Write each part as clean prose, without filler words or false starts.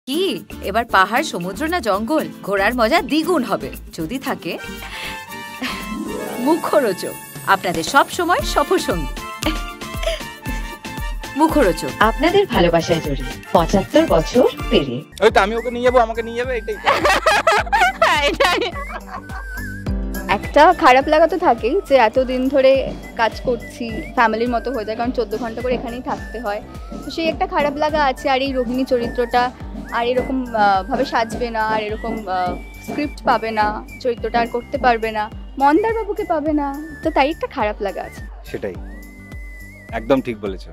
কি এবার পাহাড়, সমুদ্র না জঙ্গল? ঘোরার মজা দ্বিগুণ হবে যদি থাকে মুখরোচক, আপনাদের সব সময় সফরসঙ্গী। মুখরোচক আপনাদের ভালোবাসায় জড়িয়ে ৭৫ বছর পেরিয়ে। ওই তো আমি ওকে নিয়ে যাবো, আমাকে নিয়ে যাবে, এটাই। একটা খারাপ লাগা তো থাকেই যে এতদিন ধরে কাজ করছি, ফ্যামিলির মতো হয়ে যায়, কারণ 14 ঘন্টা করে এখানেই থাকতে হয়। তো সেই একটা খারাপ লাগা আছে। আর এই রোহিণী চরিত্রটা আর এরকম ভাবে সাজবে না, আর এরকম স্ক্রিপ্ট পাবে না, চরিত্রটা আর করতে পারবে না, মন্দার বাবুকে পাবে না, তো তাই একটা খারাপ লাগা আছে। সেটাই, একদম ঠিক বলেছো।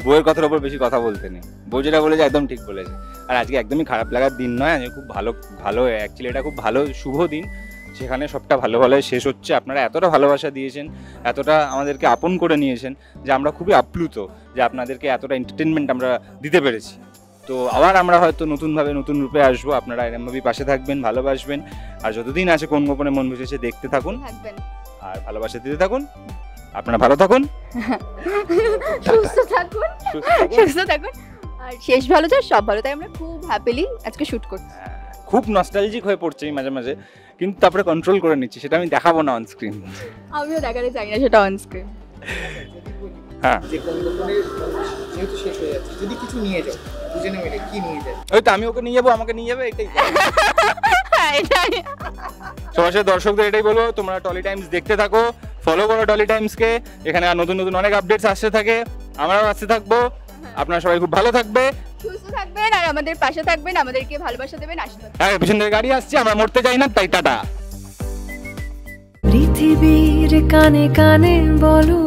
বউয়ের কথার উপর বেশি কথা বলতে নেই, বউ যেটা বলেছে একদম ঠিক বলেছে। আর আজকে একদমই খারাপ লাগার দিন নয়, আজকে খুব ভালো অ্যাকচুয়ালি এটা খুব ভালো শুভ দিন, সেখানে সবটা ভালো শেষ হচ্ছে। আপনারা এতটা ভালোবাসা দিয়েছেন, এতটা আমাদেরকে আপন করে নিয়েছেন যে আমরা খুবই আপ্লুত যে আপনাদেরকে এতটা এন্টারটেনমেন্ট আমরা দিতে পেরেছি। তো আবার আমরা হয়তো নতুনভাবে নতুন রূপে আসবো, আপনারা এরকমভাবেই পাশে থাকবেন, ভালোবাসবেন। আর যতদিন আছে কোন গোপনে মন বুঝেছে দেখতে থাকুন আর ভালোবাসা দিতে থাকুন। আপনারা ভালো থাকুন, সুস্থ থাকুন, আর শেষ ভালো যায় সব ভালো। তাই আমরা খুব হ্যাপিলি আজকে শুট করছি। খুব নস্টালজিক হয়ে পড়ছে মাঝে মাঝে, কিন্তু তারপরে কন্ট্রোল করে নিচ্ছি, সেটা আমি দেখাবো না অন স্ক্রিন। আমিও দেখাতে চাই না সেটা অন স্ক্রিন। হ্যাঁ, যেহেতু শেষ হয়ে যাচ্ছে, যদি কিছু নিয়ে যাও দুজনে মিলে, কি নিয়ে যাও? ওই তো আমি ওকে নিয়ে যাবো, আমাকে নিয়ে যাবে, এটাই। সমাজের দর্শকদের এটাই বলবো, তোমরা টলি টাইমস দেখতে থাকো, ফলো করো টলি টাইমসকে। এখানে আর নতুন নতুন অনেক আপডেটস আসতে থাকে, আমরাও আসতে থাকবো। আপনারা সবাই খুব ভালো থাকবে, সুস্থ থাকবেন, আর আমাদের পাশে থাকবেন, আমাদেরকে ভালোবাসা দেবেন, আশীর্বাদ। হ্যাঁ, পিছন থেকে গাড়ি আসছে, আমরা মরতে চাই না, তাই টাটা। পৃথিবীর কানে কানে বলো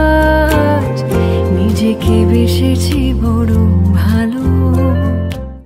আজ নিজেকে বেসেছি বড় ভাই।